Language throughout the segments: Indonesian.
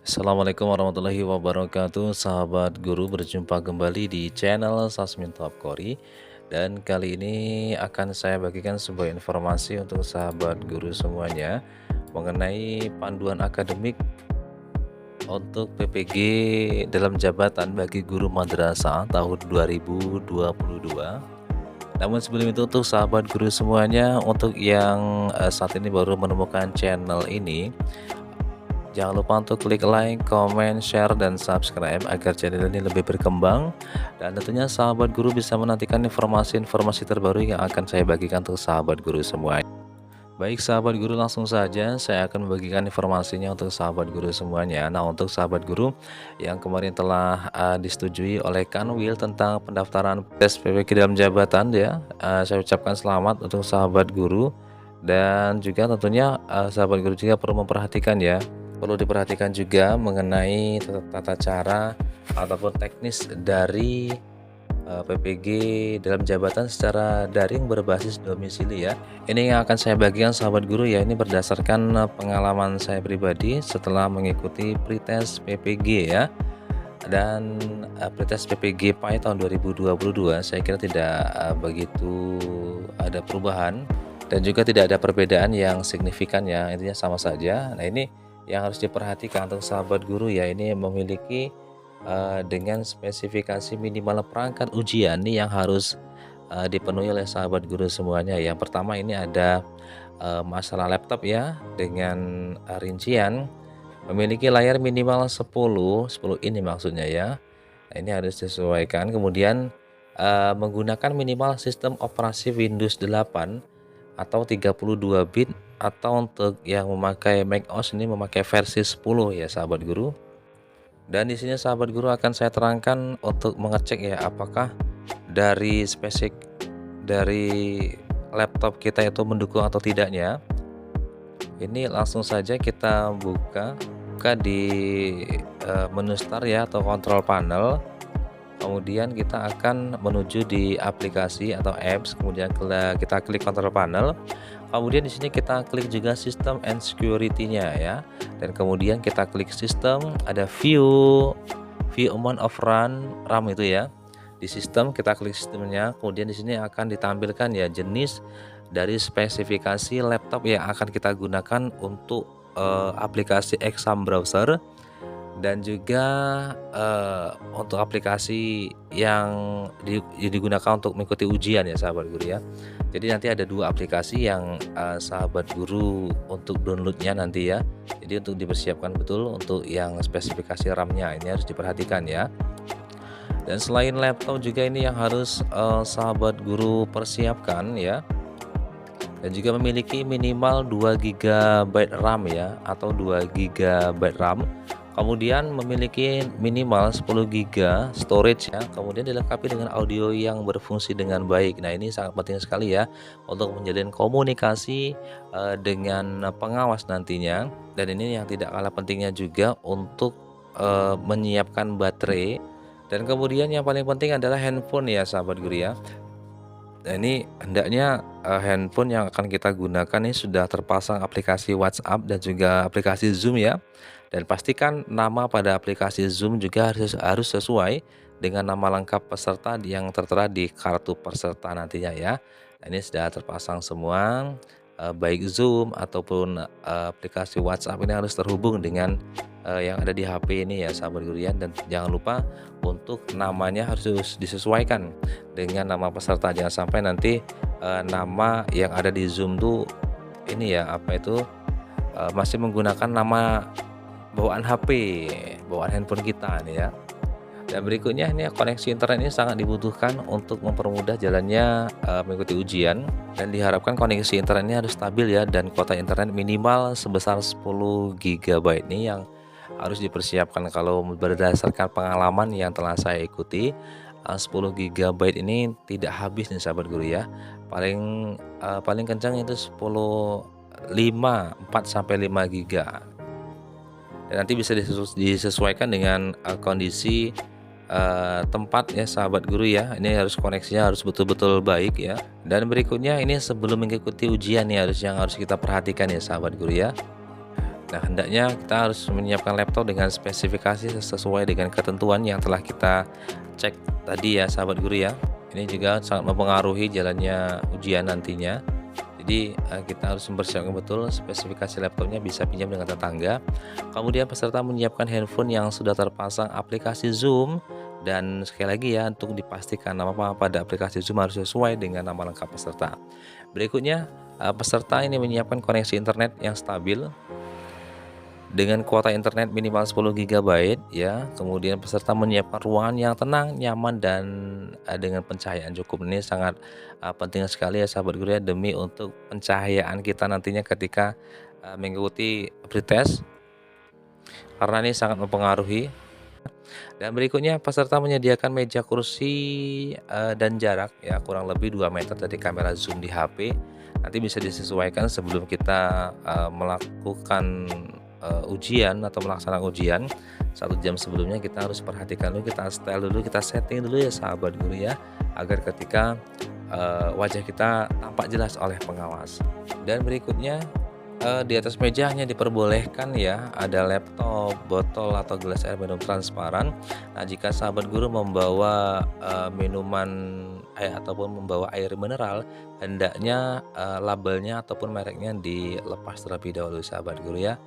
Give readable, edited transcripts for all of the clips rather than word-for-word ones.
Assalamualaikum warahmatullahi wabarakatuh, sahabat guru, berjumpa kembali di channel Sasmin Top Kori. Dan kali ini akan saya bagikan sebuah informasi untuk sahabat guru semuanya mengenai panduan akademik untuk PPG dalam jabatan bagi guru madrasah tahun 2022. Namun sebelum itu, untuk sahabat guru semuanya, untuk yang saat ini baru menemukan channel ini, jangan lupa untuk klik like, comment, share, dan subscribe agar channel ini lebih berkembang. Dan tentunya sahabat guru bisa menantikan informasi-informasi terbaru yang akan saya bagikan untuk sahabat guru semua. Baik sahabat guru, langsung saja saya akan membagikan informasinya untuk sahabat guru semuanya. Nah, untuk sahabat guru yang kemarin telah disetujui oleh Kanwil tentang pendaftaran tes PPG dalam jabatan ya, saya ucapkan selamat untuk sahabat guru. Dan juga tentunya sahabat guru juga perlu memperhatikan ya, perlu diperhatikan juga mengenai tata cara ataupun teknis dari PPG dalam jabatan secara daring berbasis domisili ya. Ini yang akan saya bagikan sahabat guru ya, ini berdasarkan pengalaman saya pribadi setelah mengikuti pretest PPG ya. Dan pretest PPG PAI tahun 2022 saya kira tidak begitu ada perubahan dan juga tidak ada perbedaan yang signifikan ya, intinya sama saja. Nah, ini yang harus diperhatikan untuk sahabat guru ya, ini memiliki dengan spesifikasi minimal perangkat ujian nih yang harus dipenuhi oleh sahabat guru semuanya. Yang pertama ini ada masalah laptop ya, dengan rincian memiliki layar minimal 10 ini maksudnya ya. Nah, ini harus disesuaikan. Kemudian menggunakan minimal sistem operasi Windows 8 atau 32 bit, atau untuk yang memakai macOS ini memakai versi 10 ya sahabat guru. Dan di sini sahabat guru akan saya terangkan untuk mengecek ya, apakah dari spesifik dari laptop kita itu mendukung atau tidaknya. Ini langsung saja kita buka di menu start ya, atau control panel. Kemudian kita akan menuju di aplikasi atau apps, kemudian kita klik control panel. Kemudian di sini kita klik juga system and security-nya ya. Dan kemudian kita klik sistem, ada view amount of RAM itu ya. Di sistem kita klik sistemnya, kemudian di sini akan ditampilkan ya jenis dari spesifikasi laptop yang akan kita gunakan untuk aplikasi Exam Browser, dan juga untuk aplikasi yang digunakan untuk mengikuti ujian ya sahabat guru ya. Jadi nanti ada dua aplikasi yang sahabat guru untuk downloadnya nanti ya. Jadi untuk dipersiapkan betul untuk yang spesifikasi RAM-nya, ini harus diperhatikan ya. Dan selain laptop juga ini yang harus sahabat guru persiapkan ya, dan juga memiliki minimal 2 GB RAM ya, atau 2 GB RAM. Kemudian memiliki minimal 10 GB storage ya, kemudian dilengkapi dengan audio yang berfungsi dengan baik. Nah, ini sangat penting sekali ya untuk menjalin komunikasi dengan pengawas nantinya. Dan ini yang tidak kalah pentingnya juga untuk menyiapkan baterai. Dan kemudian yang paling penting adalah handphone ya sahabat guru ya. Nah, ini hendaknya handphone yang akan kita gunakan ini sudah terpasang aplikasi WhatsApp dan juga aplikasi Zoom ya. Dan pastikan nama pada aplikasi Zoom juga harus sesuai dengan nama lengkap peserta yang tertera di kartu peserta nantinya ya. Nah, ini sudah terpasang semua, baik Zoom ataupun aplikasi WhatsApp ini harus terhubung dengan yang ada di HP ini ya sahabat guru ya. Dan jangan lupa untuk namanya harus disesuaikan dengan nama peserta, jangan sampai nanti nama yang ada di Zoom tuh ini ya, apa itu masih menggunakan nama bawaan HP, bawaan handphone kita nih ya. Dan berikutnya ini koneksi internet ini sangat dibutuhkan untuk mempermudah jalannya mengikuti ujian, dan diharapkan koneksi internet ini harus stabil ya, dan kuota internet minimal sebesar 10 GB ini yang harus dipersiapkan. Kalau berdasarkan pengalaman yang telah saya ikuti, 10 GB ini tidak habis nih sahabat guru ya. Paling kencang itu 4 sampai 5 GB. Dan nanti bisa disesuaikan dengan kondisi tempat ya sahabat guru ya. Ini harus koneksinya harus betul-betul baik ya. Dan berikutnya ini sebelum mengikuti ujian nih yang harus kita perhatikan ya sahabat guru ya. Nah, hendaknya kita harus menyiapkan laptop dengan spesifikasi sesuai dengan ketentuan yang telah kita cek tadi ya sahabat guru ya. Ini juga sangat mempengaruhi jalannya ujian nantinya. Jadi kita harus mempersiapkan betul spesifikasi laptopnya, bisa pinjam dengan tetangga. Kemudian peserta menyiapkan handphone yang sudah terpasang aplikasi Zoom, dan sekali lagi ya, untuk dipastikan nama pada aplikasi Zoom harus sesuai dengan nama lengkap peserta. Berikutnya peserta ini menyiapkan koneksi internet yang stabil dengan kuota internet minimal 10 GB ya. Kemudian peserta menyiapkan ruangan yang tenang, nyaman, dan dengan pencahayaan cukup. Ini sangat penting sekali ya sahabat guru ya, demi untuk pencahayaan kita nantinya ketika mengikuti pretest, karena ini sangat mempengaruhi. Dan berikutnya peserta menyediakan meja, kursi, dan jarak ya kurang lebih 2 meter dari kamera zoom di HP. Nanti bisa disesuaikan sebelum kita melakukan ujian atau melaksanakan ujian. 1 jam sebelumnya kita harus perhatikan dulu, kita setel dulu, kita setting dulu ya sahabat guru ya, agar ketika wajah kita tampak jelas oleh pengawas. Dan berikutnya di atas meja hanya diperbolehkan ya ada laptop, botol atau gelas air minum transparan. Nah, jika sahabat guru membawa minuman ataupun membawa air mineral, hendaknya labelnya ataupun mereknya dilepas terlebih dahulu sahabat guru ya,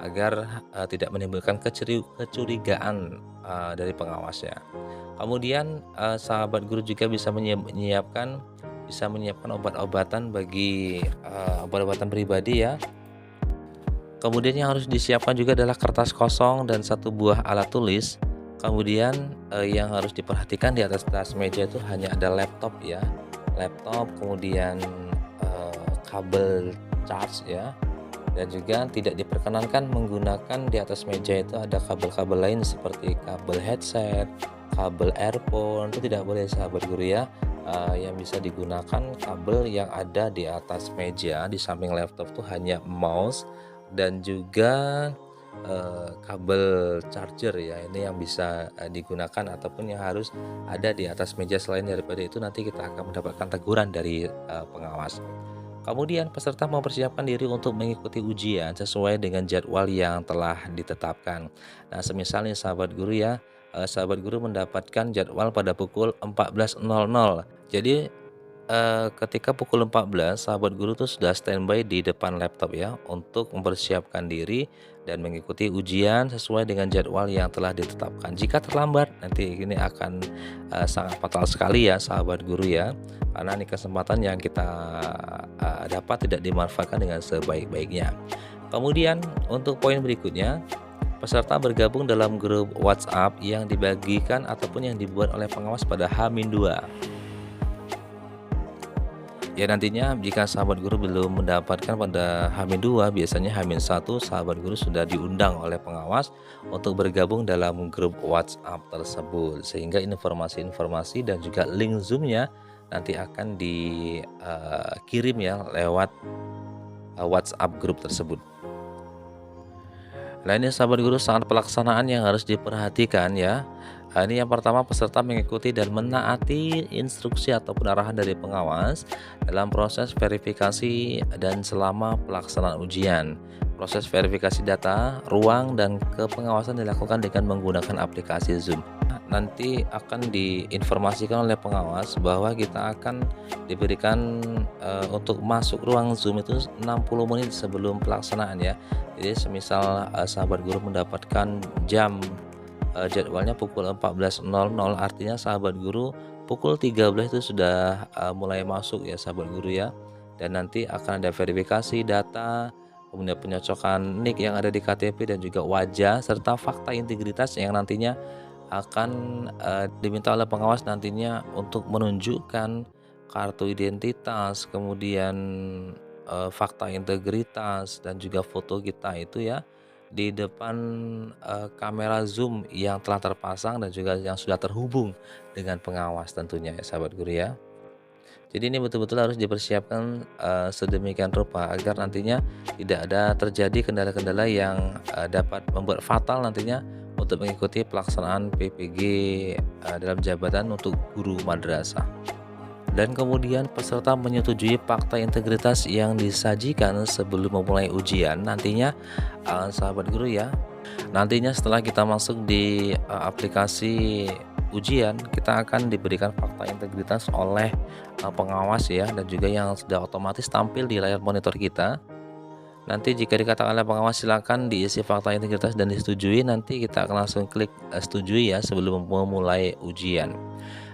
agar tidak menimbulkan kecurigaan dari pengawasnya. Kemudian sahabat guru juga bisa menyiapkan obat-obatan bagi obat-obatan pribadi ya. Kemudian yang harus disiapkan juga adalah kertas kosong dan 1 buah alat tulis. Kemudian yang harus diperhatikan di atas meja itu hanya ada laptop ya, kemudian kabel charge ya, dan juga tidak diperkenankan menggunakan di atas meja itu ada kabel-kabel lain seperti kabel headset, kabel earphone, itu tidak boleh sahabat guru ya. Yang bisa digunakan kabel yang ada di atas meja di samping laptop itu hanya mouse dan juga kabel charger ya, ini yang bisa digunakan ataupun yang harus ada di atas meja. Selain daripada itu nanti kita akan mendapatkan teguran dari pengawas. Kemudian peserta mempersiapkan diri untuk mengikuti ujian sesuai dengan jadwal yang telah ditetapkan. Nah, semisal nih sahabat guru ya, sahabat guru mendapatkan jadwal pada pukul 14.00. Jadi ketika pukul 14 sahabat guru tuh sudah standby di depan laptop ya, untuk mempersiapkan diri dan mengikuti ujian sesuai dengan jadwal yang telah ditetapkan. Jika terlambat nanti ini akan sangat fatal sekali ya sahabat guru ya, karena ini kesempatan yang kita dapat tidak dimanfaatkan dengan sebaik-baiknya. Kemudian untuk poin berikutnya, peserta bergabung dalam grup WhatsApp yang dibagikan ataupun yang dibuat oleh pengawas pada H-2. Ya, nantinya jika sahabat guru belum mendapatkan pada H-2, biasanya H-1 sahabat guru sudah diundang oleh pengawas untuk bergabung dalam grup WhatsApp tersebut, sehingga informasi-informasi dan juga link Zoom-nya nanti akan dikirim ya lewat WhatsApp grup tersebut. Nah, ini sahabat guru saat pelaksanaan yang harus diperhatikan ya. Ini yang pertama, peserta mengikuti dan menaati instruksi ataupun arahan dari pengawas dalam proses verifikasi dan selama pelaksanaan ujian. Proses verifikasi data, ruang, dan kepengawasan dilakukan dengan menggunakan aplikasi Zoom. Nanti akan diinformasikan oleh pengawas bahwa kita akan diberikan untuk masuk ruang Zoom itu 60 menit sebelum pelaksanaan ya. Jadi semisal sahabat guru mendapatkan jadwalnya pukul 14.00, artinya sahabat guru pukul 13 itu sudah mulai masuk ya sahabat guru ya. Dan nanti akan ada verifikasi data, kemudian penyocokan nik yang ada di KTP dan juga wajah, serta fakta integritas yang nantinya akan diminta oleh pengawas nantinya untuk menunjukkan kartu identitas, kemudian fakta integritas dan juga foto kita itu ya di depan kamera Zoom yang telah terpasang dan juga yang sudah terhubung dengan pengawas tentunya ya sahabat guru ya. Jadi ini betul-betul harus dipersiapkan sedemikian rupa agar nantinya tidak ada terjadi kendala-kendala yang dapat membuat fatal nantinya untuk mengikuti pelaksanaan PPG dalam jabatan untuk guru madrasah. Dan kemudian peserta menyetujui fakta integritas yang disajikan sebelum memulai ujian. Nantinya sahabat guru ya, nantinya setelah kita masuk di aplikasi ujian, kita akan diberikan fakta integritas oleh pengawas ya, dan juga yang sudah otomatis tampil di layar monitor kita. Nanti jika dikatakan oleh pengawas silakan diisi fakta integritas dan disetujui, nanti kita akan langsung klik setujui ya sebelum memulai ujian.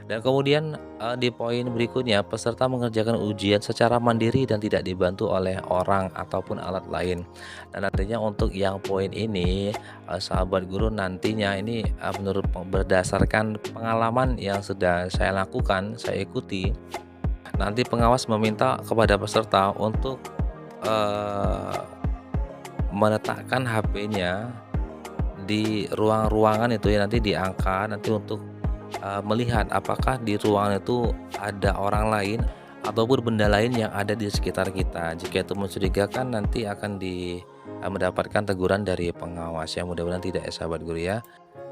Dan kemudian di poin berikutnya, peserta mengerjakan ujian secara mandiri dan tidak dibantu oleh orang ataupun alat lain. Dan nantinya untuk yang poin ini, sahabat guru, nantinya ini berdasarkan pengalaman yang sudah saya lakukan, saya ikuti. Nanti pengawas meminta kepada peserta untuk meletakkan HP-nya di ruangan itu ya, nanti diangkat nanti untuk melihat apakah di ruangan itu ada orang lain ataupun benda lain yang ada di sekitar kita. Jika itu mencurigakan, nanti akan mendapatkan teguran dari pengawas. Ya, mudah-mudahan tidak ya sahabat guru ya.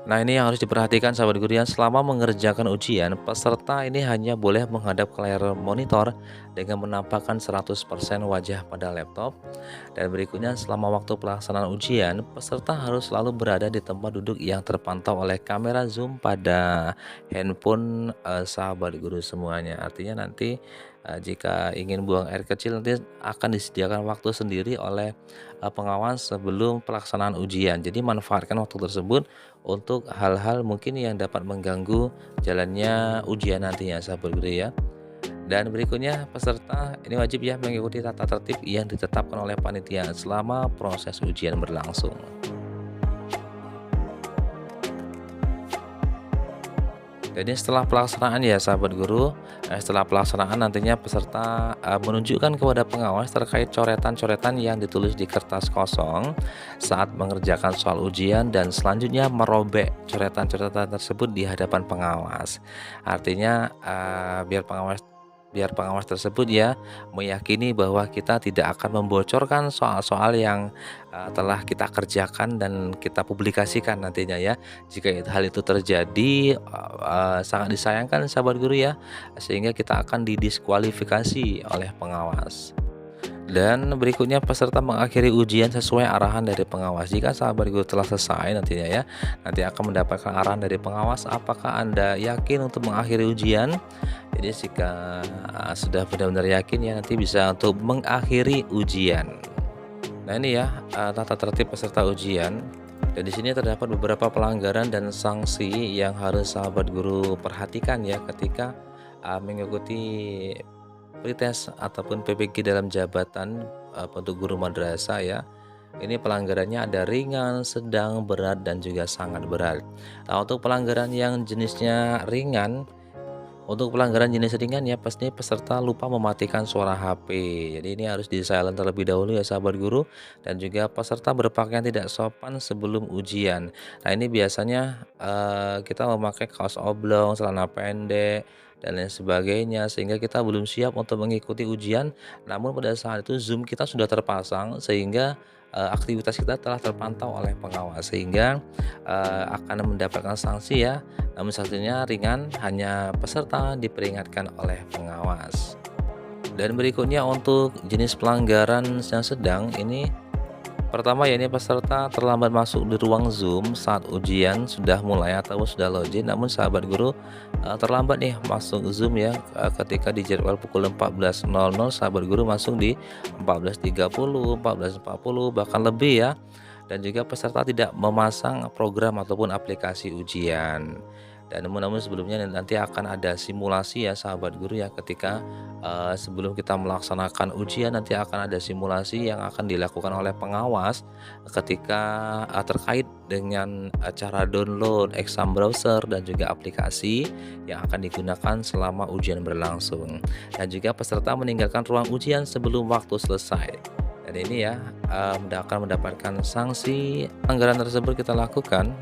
Nah, ini yang harus diperhatikan sahabat guru ya, selama mengerjakan ujian, peserta ini hanya boleh menghadap ke layar monitor dengan menampakkan 100% wajah pada laptop. Dan berikutnya, selama waktu pelaksanaan ujian, peserta harus selalu berada di tempat duduk yang terpantau oleh kamera zoom pada handphone sahabat guru semuanya. Artinya nanti jika ingin buang air kecil, nanti akan disediakan waktu sendiri oleh pengawas sebelum pelaksanaan ujian. Jadi manfaatkan waktu tersebut untuk hal-hal mungkin yang dapat mengganggu jalannya ujian nantinya sahabat guru ya. Dan berikutnya, peserta ini wajib ya mengikuti tata tertib yang ditetapkan oleh panitia selama proses ujian berlangsung. Jadi setelah pelaksanaan ya sahabat guru, setelah pelaksanaan nantinya peserta menunjukkan kepada pengawas terkait coretan-coretan yang ditulis di kertas kosong saat mengerjakan soal ujian, dan selanjutnya merobek coretan-coretan tersebut di hadapan pengawas. Artinya biar pengawas tersebut ya meyakini bahwa kita tidak akan membocorkan soal-soal yang telah kita kerjakan dan kita publikasikan nantinya ya. Jika hal itu terjadi, sangat disayangkan sahabat guru ya, sehingga kita akan didiskualifikasi oleh pengawas. Dan berikutnya, peserta mengakhiri ujian sesuai arahan dari pengawas. Jika sahabat guru telah selesai nantinya ya, nanti akan mendapatkan arahan dari pengawas apakah Anda yakin untuk mengakhiri ujian. Jadi jika sudah benar-benar yakin ya, nanti bisa untuk mengakhiri ujian. Nah, ini ya tata tertib peserta ujian. Dan di sini terdapat beberapa pelanggaran dan sanksi yang harus sahabat guru perhatikan ya ketika mengikuti pretest ataupun PPG dalam jabatan untuk guru madrasah ya. Ini pelanggarannya ada ringan, sedang, berat, dan juga sangat berat. Nah, untuk pelanggaran yang jenisnya ringan, ya pasti peserta lupa mematikan suara HP. Jadi ini harus di silent terlebih dahulu ya sahabat guru. Dan juga peserta berpakaian tidak sopan sebelum ujian. Nah, ini biasanya kita memakai kaos oblong, celana pendek, dan lain sebagainya, sehingga kita belum siap untuk mengikuti ujian. Namun pada saat itu Zoom kita sudah terpasang sehingga aktivitas kita telah terpantau oleh pengawas, sehingga akan mendapatkan sanksi ya. Namun sanksinya ringan, hanya peserta diperingatkan oleh pengawas. Dan berikutnya untuk jenis pelanggaran yang sedang, ini pertama ya, ini peserta terlambat masuk di ruang Zoom saat ujian sudah mulai atau sudah login, namun sahabat guru terlambat nih masuk Zoom ya, ketika dijadwal pukul 14.00 sahabat guru masuk di 14.30, 14.40 bahkan lebih ya. Dan juga peserta tidak memasang program ataupun aplikasi ujian. Dan namun sebelumnya nanti akan ada simulasi ya sahabat guru ya, ketika sebelum kita melaksanakan ujian nanti akan ada simulasi yang akan dilakukan oleh pengawas ketika terkait dengan cara download exam browser dan juga aplikasi yang akan digunakan selama ujian berlangsung. Dan juga peserta meninggalkan ruang ujian sebelum waktu selesai. Dan ini ya akan mendapatkan sanksi. Anggaran tersebut kita lakukan,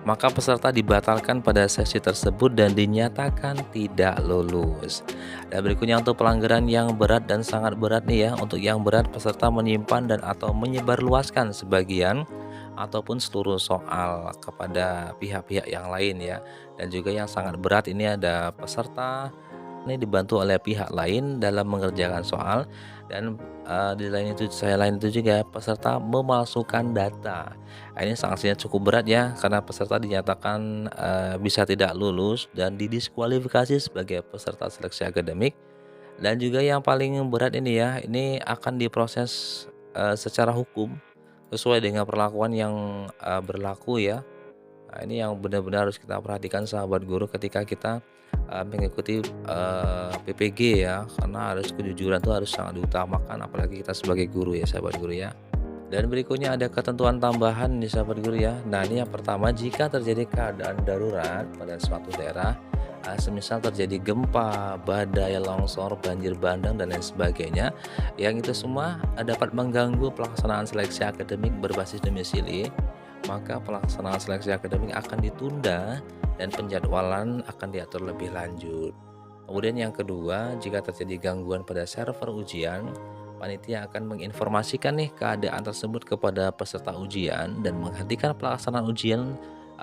maka peserta dibatalkan pada sesi tersebut dan dinyatakan tidak lulus. Dan berikutnya untuk pelanggaran yang berat dan sangat berat nih ya. Untuk yang berat, peserta menyimpan dan atau menyebarluaskan sebagian ataupun seluruh soal kepada pihak-pihak yang lain ya. Dan juga yang sangat berat ini ada peserta ini dibantu oleh pihak lain dalam mengerjakan soal dan di lain itu juga peserta memalsukan data. Nah, ini sanksinya cukup berat ya karena peserta dinyatakan bisa tidak lulus dan didiskualifikasi sebagai peserta seleksi akademik. Dan juga yang paling berat ini ya, ini akan diproses secara hukum sesuai dengan perlakuan yang berlaku ya. Nah, ini yang benar-benar harus kita perhatikan sahabat guru ketika kita mengikuti PPG ya, karena harus kejujuran itu harus sangat diutamakan apalagi kita sebagai guru ya sahabat guru ya. Dan berikutnya ada ketentuan tambahan nih sahabat guru ya. Nah, ini yang pertama, jika terjadi keadaan darurat pada suatu daerah, semisal terjadi gempa, badai, longsor, banjir bandang dan lain sebagainya, yang itu semua dapat mengganggu pelaksanaan seleksi akademik berbasis domisili, maka pelaksanaan seleksi akademik akan ditunda dan penjadwalan akan diatur lebih lanjut. Kemudian yang kedua, jika terjadi gangguan pada server ujian, panitia akan menginformasikan nih keadaan tersebut kepada peserta ujian dan menghentikan pelaksanaan ujian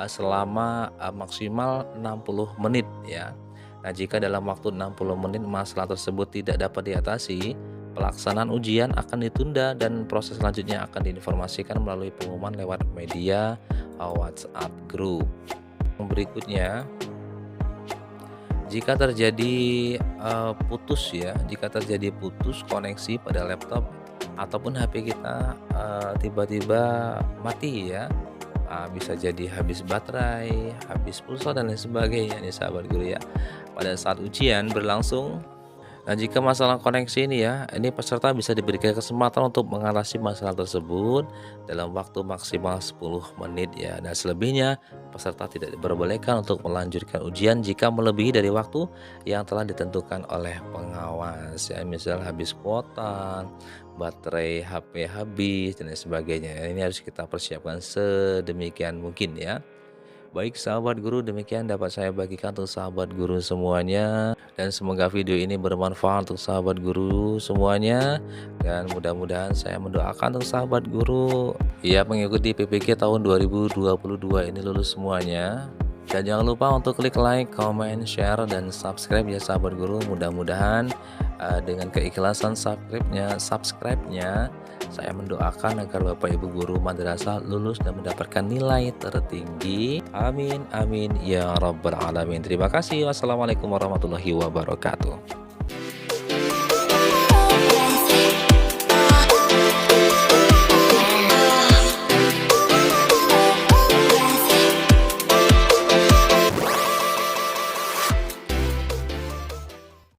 selama maksimal 60 menit ya. Nah, jika dalam waktu 60 menit masalah tersebut tidak dapat diatasi, pelaksanaan ujian akan ditunda dan proses selanjutnya akan diinformasikan melalui pengumuman lewat media WhatsApp group. Berikutnya, jika terjadi putus koneksi pada laptop ataupun HP kita tiba-tiba mati ya, bisa jadi habis baterai, habis pulsa dan lain sebagainya nih sahabat guru ya, pada saat ujian berlangsung. Nah, jika masalah koneksi ini ya, ini peserta bisa diberikan kesempatan untuk mengatasi masalah tersebut dalam waktu maksimal 10 menit ya. Dan selebihnya, peserta tidak diperbolehkan untuk melanjutkan ujian jika melebihi dari waktu yang telah ditentukan oleh pengawas ya. Misal habis kuota, baterai HP habis dan lain sebagainya. Ini harus kita persiapkan sedemikian mungkin ya. Baik sahabat guru, demikian dapat saya bagikan untuk sahabat guru semuanya, dan semoga video ini bermanfaat untuk sahabat guru semuanya, dan mudah-mudahan saya mendoakan untuk sahabat guru ya mengikuti PPG tahun 2022 ini lulus semuanya. Dan jangan lupa untuk klik like, comment, share, dan subscribe ya sahabat guru. Mudah-mudahan dengan keikhlasan subscribe-nya saya mendoakan agar Bapak Ibu guru madrasah lulus dan mendapatkan nilai tertinggi. Amin amin ya rabbal alamin. Terima kasih. Wassalamualaikum warahmatullahi wabarakatuh.